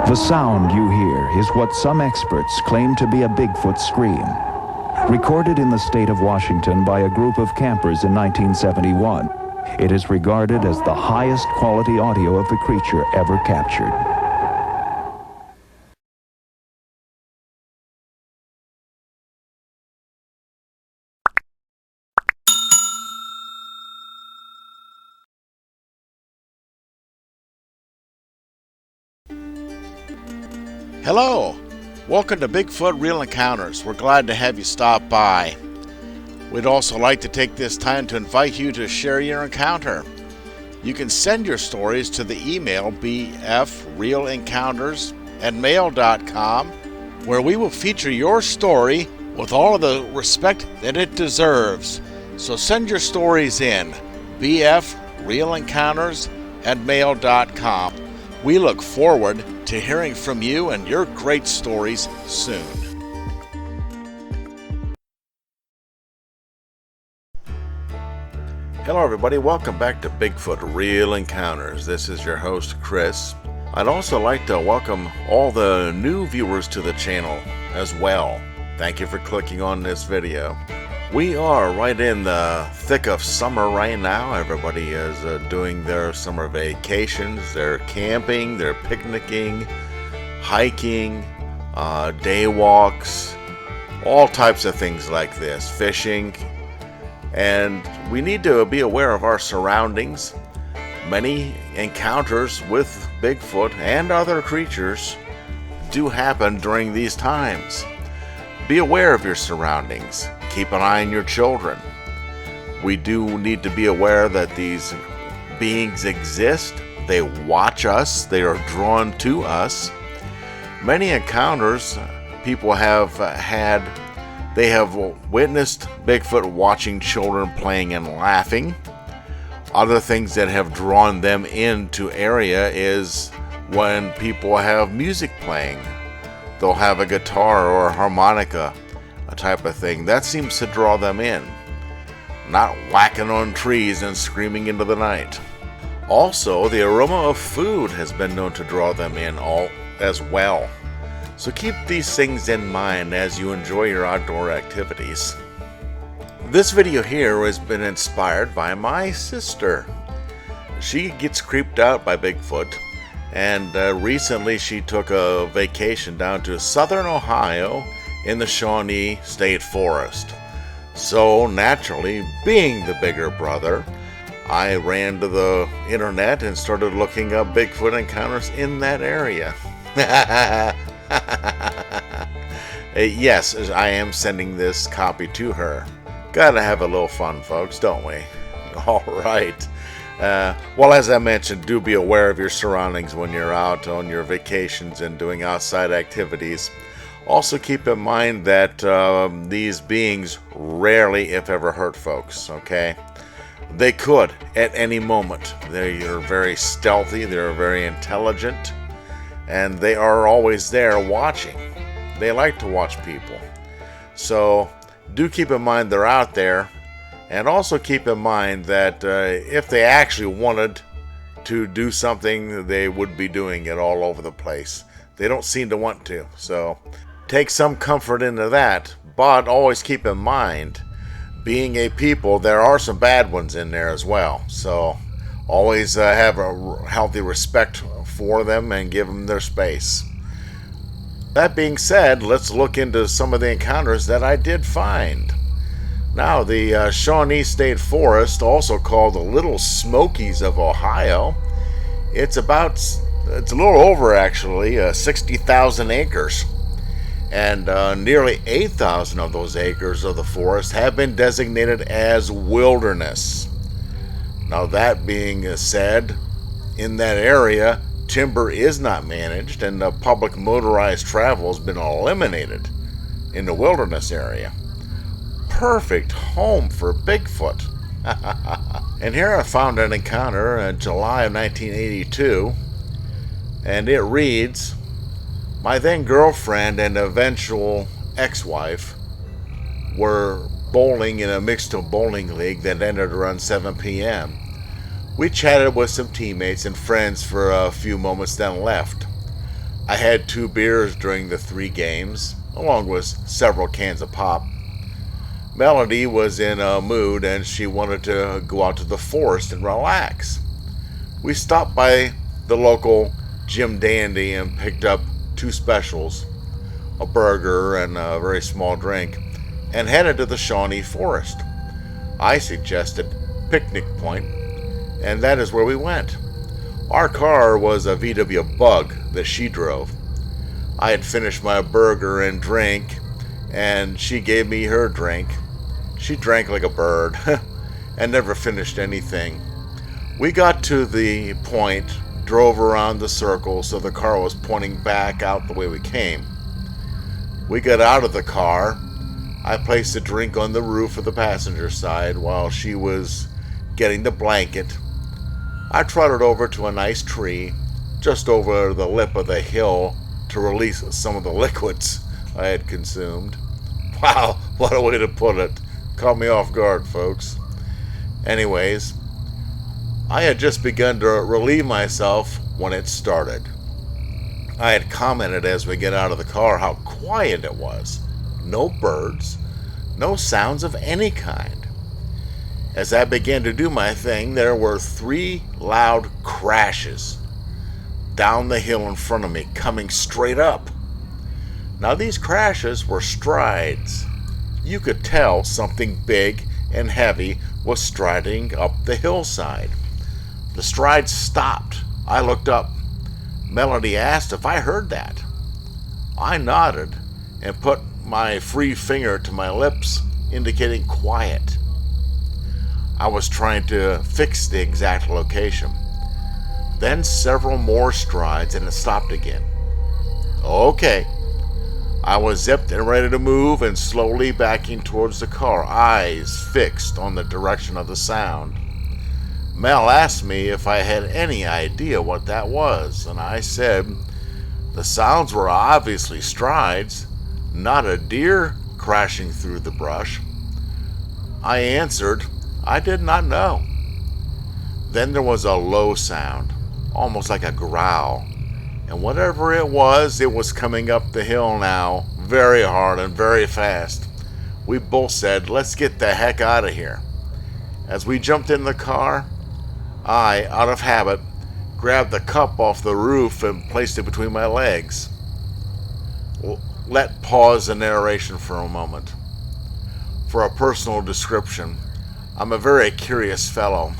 The sound you hear is what some experts claim to be a Bigfoot scream. Recorded in the state of Washington by a group of campers in 1971, it is regarded as the highest quality audio of the creature ever captured. Hello! Welcome to Bigfoot Real Encounters. We're glad to have you stop by. We'd also like to take this time to invite you to share your encounter. You can send your stories to the email bfrealencounters@mail.com, where we will feature your story with all of the respect that it deserves. So send your stories in, bfrealencounters@mail.com. We look forward to hearing from you and your great stories soon. Hello everybody, welcome back to Bigfoot Real Encounters. This is your host Chris. I'd also like to welcome all the new viewers to the channel as well. Thank you for clicking on this video. We are right in the thick of summer right now. Everybody is doing their summer vacations, they're camping, they're picnicking, hiking, day walks, all types of things like this, fishing. And we need to be aware of our surroundings. Many encounters with Bigfoot and other creatures do happen during these times. Be aware of your surroundings. Keep an eye on your children. We do need to be aware that these beings exist. They watch us. They are drawn to us. Many encounters people have had, they have witnessed Bigfoot watching children playing and laughing. Other things that have drawn them into area is when people have music playing. They'll have a guitar or a harmonica, a type of thing. That seems to draw them in. Not whacking on trees and screaming into the night. Also, the aroma of food has been known to draw them in as well. So keep these things in mind as you enjoy your outdoor activities. This video here has been inspired by my sister. She gets creeped out by Bigfoot, and recently she took a vacation down to southern Ohio in the Shawnee State Forest. So naturally, being the bigger brother, I ran to the internet and started looking up Bigfoot encounters in that area. Yes, I am sending this copy to her. Gotta have a little fun, folks, don't we? Alright. Well, as I mentioned, do be aware of your surroundings when you're out on your vacations and doing outside activities. Also keep in mind that these beings rarely, if ever, hurt folks, okay? They could at any moment. They are very stealthy, they're very intelligent, and they are always there watching. They like to watch people. So do keep in mind they're out there, and also keep in mind that if they actually wanted to do something, they would be doing it all over the place. They don't seem to want to, so take some comfort into that, but always keep in mind, being a people, there are some bad ones in there as well. So always have a healthy respect for them and give them their space. That being said, let's look into some of the encounters that I did find. Now, the Shawnee State Forest, also called the Little Smokies of Ohio, it's a little over actually 60,000 acres. And nearly 8,000 of those acres of the forest have been designated as wilderness. Now, that being said, in that area, timber is not managed, and public motorized travel has been eliminated in the wilderness area. Perfect home for Bigfoot. And here I found an encounter in July of 1982, and it reads, "My then girlfriend and eventual ex-wife were bowling in a mixed bowling league that ended around 7 p.m. We chatted with some teammates and friends for a few moments, then left. I had 2 beers during the 3 games, along with several cans of pop. Melody was in a mood and she wanted to go out to the forest and relax. We stopped by the local Jim Dandy and picked up 2 specials, a burger and a very small drink, and headed to the Shawnee Forest. I suggested Picnic Point, and that is where we went. Our car was a VW Bug that she drove. I had finished my burger and drink, and she gave me her drink. She drank like a bird and never finished anything. We got to the point, drove around the circle so the car was pointing back out the way we came. We got out of the car. I placed a drink on the roof of the passenger side while she was getting the blanket. I trotted over to a nice tree just over the lip of the hill to release some of the liquids I had consumed. Wow, what a way to put it. Caught me off guard, folks. Anyways, I had just begun to relieve myself when it started. I had commented as we get out of the car how quiet it was. No birds, no sounds of any kind. As I began to do my thing, there were 3 loud crashes down the hill in front of me, coming straight up. Now these crashes were strides. You could tell something big and heavy was striding up the hillside. The strides stopped. I looked up. Melody asked if I heard that. I nodded and put my free finger to my lips, indicating quiet. I was trying to fix the exact location. Then several more strides and it stopped again. Okay. I was zipped and ready to move and slowly backing towards the car, eyes fixed on the direction of the sound. Mel asked me if I had any idea what that was, and I said the sounds were obviously strides, not a deer crashing through the brush. I answered I did not know. Then there was a low sound, almost like a growl. And whatever it was coming up the hill now, very hard and very fast. We both said, let's get the heck out of here. As we jumped in the car, I, out of habit, grabbed the cup off the roof and placed it between my legs. Let pause the narration for a moment. For a personal description, I'm a very curious fellow.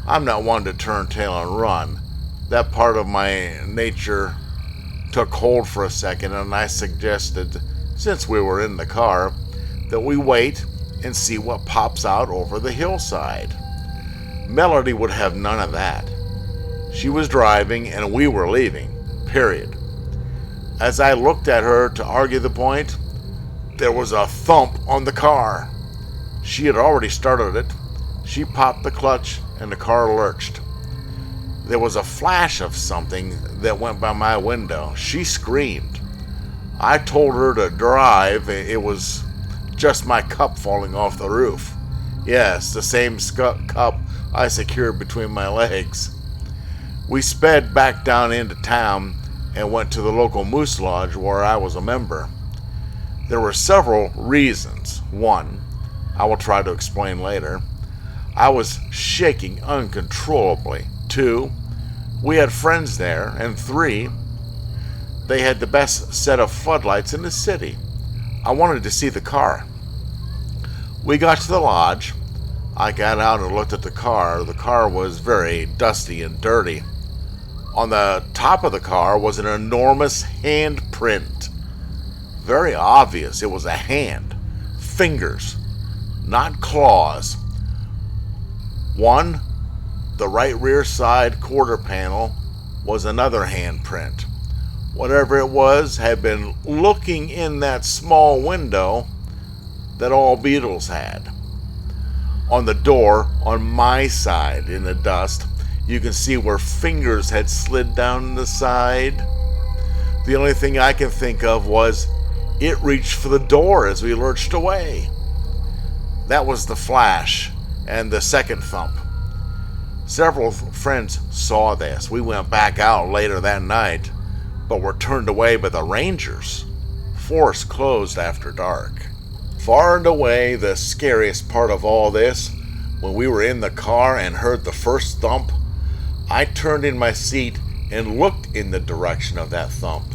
I'm not one to turn tail and run. That part of my nature took hold for a second, and I suggested, since we were in the car, that we wait and see what pops out over the hillside. Melody would have none of that. She was driving and we were leaving, period. As I looked at her to argue the point, there was a thump on the car. She had already started it. She popped the clutch and the car lurched. There was a flash of something that went by my window. She screamed. I told her to drive. It was just my cup falling off the roof. Yes, the same cup I secured between my legs. We sped back down into town and went to the local moose lodge where I was a member. There were several reasons. One, I will try to explain later. I was shaking uncontrollably. 2, we had friends there. And 3, they had the best set of floodlights in the city. I wanted to see the car. We got to the lodge. I got out and looked at the car. The car was very dusty and dirty. On the top of the car was an enormous handprint. Very obvious it was a hand. Fingers, not claws. One, the right rear side quarter panel, was another handprint. Whatever it was had been looking in that small window that all beetles had. On the door, on my side in the dust, you can see where fingers had slid down the side. The only thing I can think of was it reached for the door as we lurched away. That was the flash and the second thump. Several friends saw this. We went back out later that night, but were turned away by the rangers. Forest closed after dark. Far and away, the scariest part of all this, when we were in the car and heard the first thump, I turned in my seat and looked in the direction of that thump.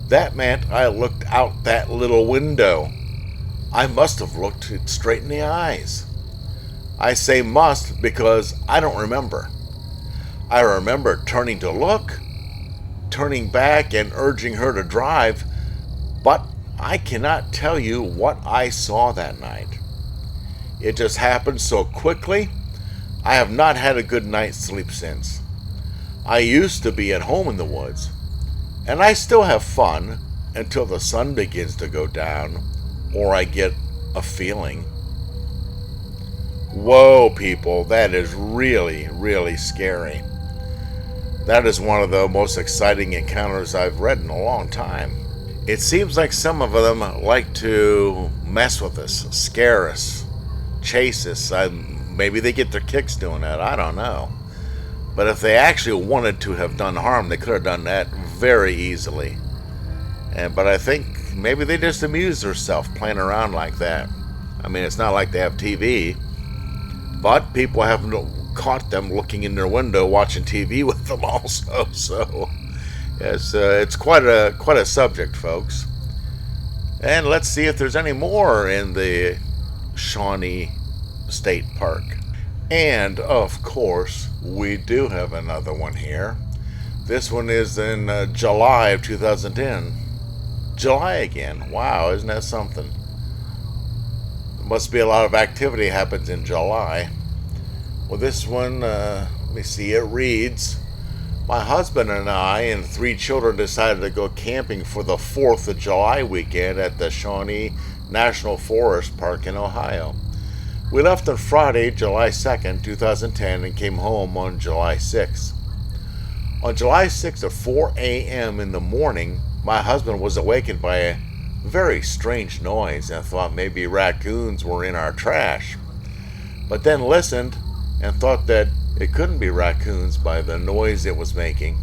That meant I looked out that little window. I must have looked it straight in the eyes. I say must because I don't remember. I remember turning to look, turning back and urging her to drive, but I cannot tell you what I saw that night. It just happened so quickly, I have not had a good night's sleep since. I used to be at home in the woods, and I still have fun until the sun begins to go down, or I get a feeling. Whoa, people, that is really, really scary. That is one of the most exciting encounters I've read in a long time. It seems like some of them like to mess with us, scare us, chase us. Maybe they get their kicks doing that, I don't know. But if they actually wanted to have done harm, they could have done that very easily. But I think maybe they just amuse themselves playing around like that. I mean, it's not like they have TV, but people have caught them looking in their window watching TV with them also. So it's quite a subject, folks. And let's see if there's any more in the Shawnee State Park. And of course, we do have another one here. This one is in July of 2010. July again. Wow, isn't that something? Must be a lot of activity happens in July. Well, this one, let me see, it reads, my husband and I and 3 children decided to go camping for the 4th of July weekend at the Shawnee National Forest Park in Ohio. We left on Friday, July 2nd, 2010, and came home on July 6th. On July 6th at 4 a.m. in the morning, my husband was awakened by a very strange noise and thought maybe raccoons were in our trash, but then listened and thought that it couldn't be raccoons by the noise it was making.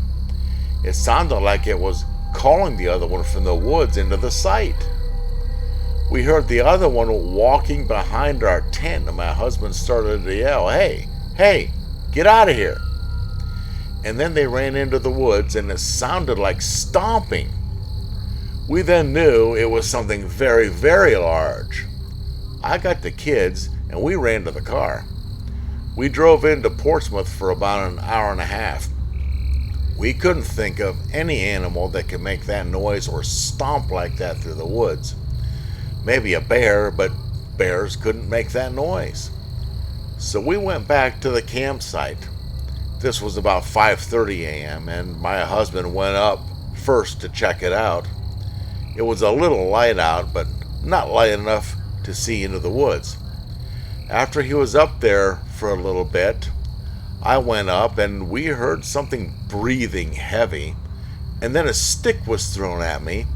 It sounded like it was calling the other one from the woods into the site. We heard the other one walking behind our tent, and my husband started to yell, "Hey, hey, get out of here." And then they ran into the woods, and it sounded like stomping. We then knew it was something very, very large. I got the kids, and we ran to the car. We drove into Portsmouth for about an hour and a half. We couldn't think of any animal that could make that noise or stomp like that through the woods. Maybe a bear, but bears couldn't make that noise. So we went back to the campsite. This was about 5:30 a.m., and my husband went up first to check it out. It was a little light out, but not light enough to see into the woods. After he was up there for a little bit, I went up and we heard something breathing heavy, and then a stick was thrown at me,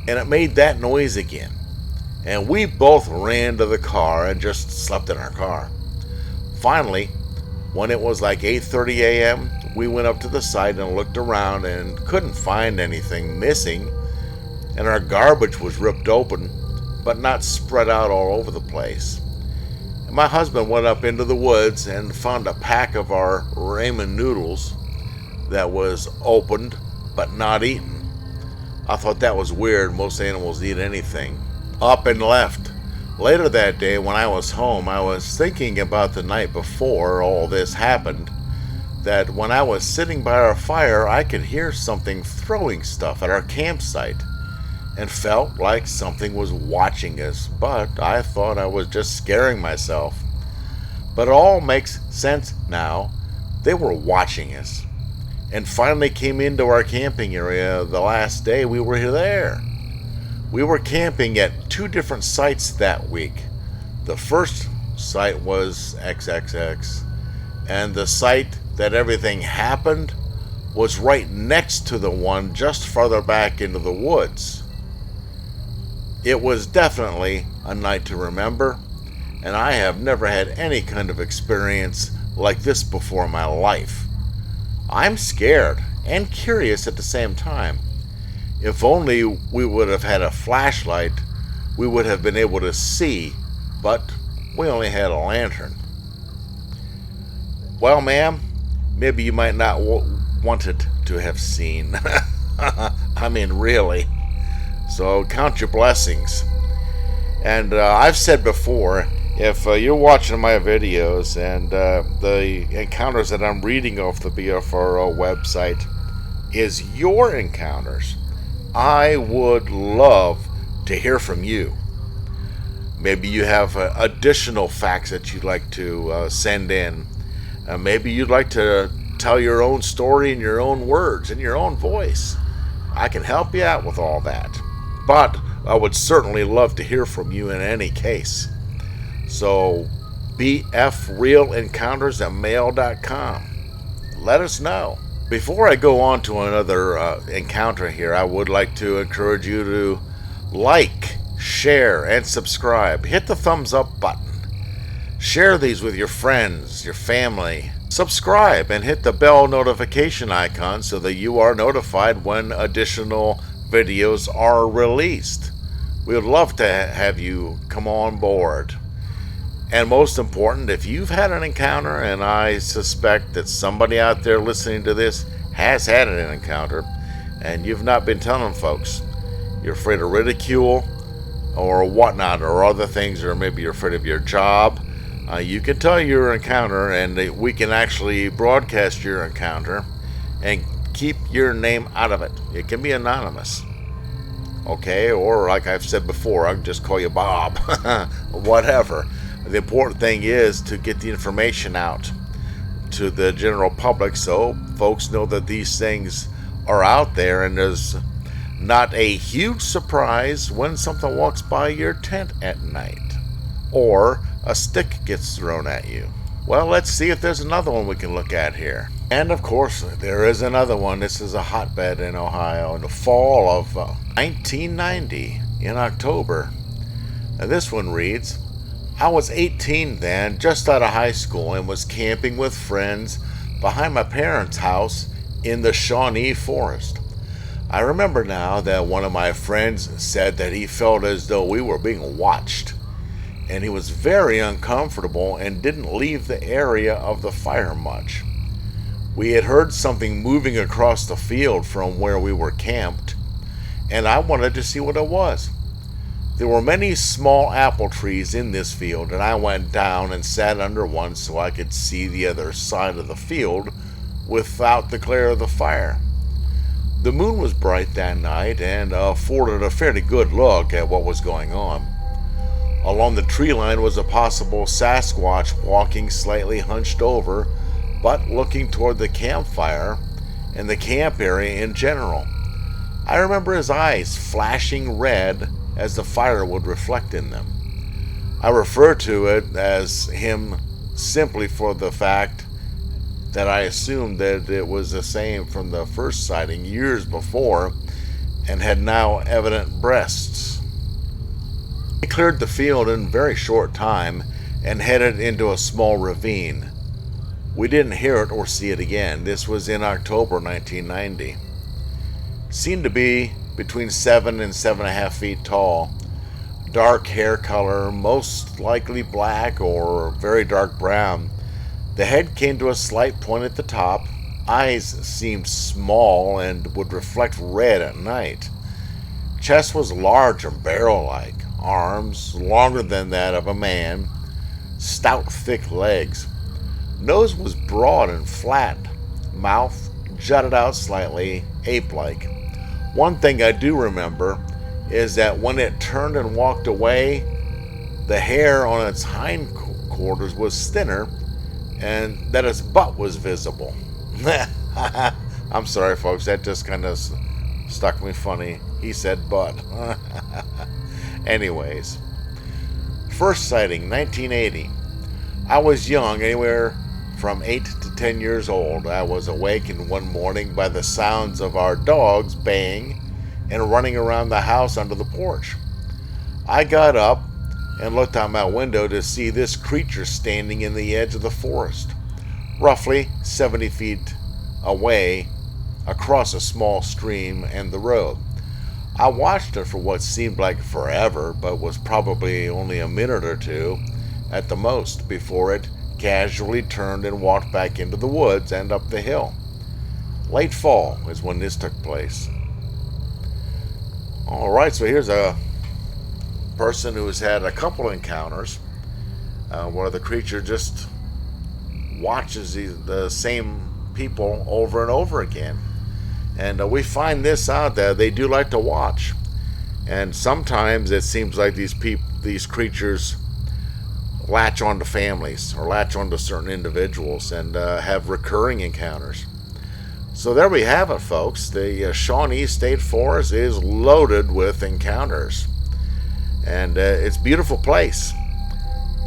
and it made that noise again. And we both ran to the car and just slept in our car. Finally, when it was like 8:30 a.m., we went up to the site and looked around and couldn't find anything missing, and our garbage was ripped open, but not spread out all over the place. And my husband went up into the woods and found a pack of our ramen noodles that was opened, but not eaten. I thought that was weird. Most animals eat anything. Up and left. Later that day, when I was home, I was thinking about the night before all this happened, that when I was sitting by our fire, I could hear something throwing stuff at our campsite, and felt like something was watching us, but I thought I was just scaring myself. But it all makes sense now. They were watching us, and finally came into our camping area the last day we were there. We were camping at 2 different sites that week. The first site was XXX, and the site that everything happened was right next to the one just farther back into the woods. It was definitely a night to remember, and I have never had any kind of experience like this before in my life. I'm scared, and curious at the same time. If only we would have had a flashlight, we would have been able to see, but we only had a lantern. Well, ma'am, maybe you might not want it to have seen. I mean, really. So count your blessings. And I've said before, if you're watching my videos and the encounters that I'm reading off the BFRO website is your encounters, I would love to hear from you. Maybe you have additional facts that you'd like to send in. Maybe you'd like to tell your own story in your own words, in your own voice. I can help you out with all that. But I would certainly love to hear from you in any case. So, bfrealencounters@mail.com. Let us know. Before I go on to another encounter here, I would like to encourage you to like, share, and subscribe. Hit the thumbs up button. Share these with your friends, your family. Subscribe and hit the bell notification icon so that you are notified when additional videos are released. We would love to have you come on board. And most important, if you've had an encounter, and I suspect that somebody out there listening to this has had an encounter, and you've not been telling folks, you're afraid of ridicule or whatnot, or other things, or maybe you're afraid of your job, you can tell your encounter, and we can actually broadcast your encounter and keep your name out of it. It can be anonymous. Okay, or like I've said before, I can just call you Bob. Whatever. The important thing is to get the information out to the general public so folks know that these things are out there, and there's not a huge surprise when something walks by your tent at night or a stick gets thrown at you. Well, let's see if there's another one we can look at here. And of course, there is another one. This is a hotbed in Ohio in the fall of 1990 in October. Now, this one reads, I was 18 then, just out of high school, and was camping with friends behind my parents' house in the Shawnee Forest. I remember now that one of my friends said that he felt as though we were being watched, and he was very uncomfortable and didn't leave the area of the fire much. We had heard something moving across the field from where we were camped, and I wanted to see what it was. There were many small apple trees in this field, and I went down and sat under one so I could see the other side of the field without the glare of the fire. The moon was bright that night and afforded a fairly good look at what was going on. Along the tree line was a possible Sasquatch walking slightly hunched over, but looking toward the campfire and the camp area in general. I remember his eyes flashing red as the fire would reflect in them. I refer to it as him simply for the fact that I assumed that it was the same from the first sighting years before and had now evident breasts. He cleared the field in a very short time and headed into a small ravine. We didn't hear it or see it again. This was in October 1990. Seemed to be between 7 and 7.5 feet tall. Dark hair color, most likely black or very dark brown. The head came to a slight point at the top. Eyes seemed small and would reflect red at night. Chest was large and barrel-like. Arms longer than that of a man. Stout, thick legs. Nose was broad and flat. Mouth jutted out slightly, ape-like. One thing I do remember is that when it turned and walked away, the hair on its hindquarters was thinner and that its butt was visible. I'm sorry, folks, that just kind of stuck me funny. He said butt. Anyways, first sighting, 1980. I was young, anywhere from 8 to 10 years old. I was awakened one morning by the sounds of our dogs baying and running around the house under the porch. I got up and looked out my window to see this creature standing in the edge of the forest, roughly 70 feet away across a small stream and the road. I watched it for what seemed like forever, but was probably only a minute or two at the most before it casually turned and walked back into the woods and up the hill. Late fall is when this took place. Alright, so here's a person who has had a couple encounters where the creature just watches the same people over and over again. And we find this out that they do like to watch. And sometimes it seems like these creatures latch onto families or latch onto certain individuals and have recurring encounters. So there we have it, folks. The Shawnee State Forest is loaded with encounters. And it's a beautiful place.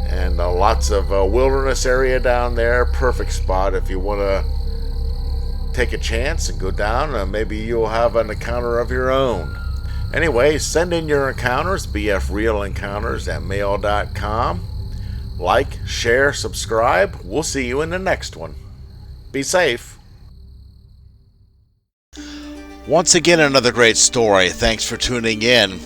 And lots of wilderness area down there. Perfect spot if you want to take a chance and go down. Maybe you'll have an encounter of your own. Anyway, send in your encounters, bfrealencounters@mail.com. Like, share, subscribe. We'll see you in the next one. Be safe. Once again, another great story. Thanks for tuning in.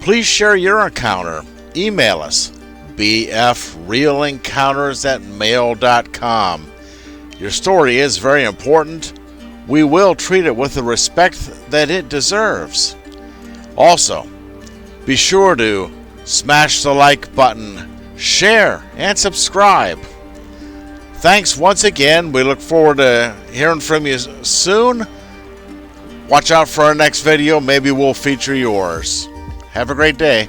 Please share your encounter. Email us, bfrealencounters@mail.com. Your story is very important. We will treat it with the respect that it deserves. Also, be sure to smash the like button, share, and subscribe. Thanks once again. We look forward to hearing from you soon. Watch out for our next video. Maybe we'll feature yours. Have a great day.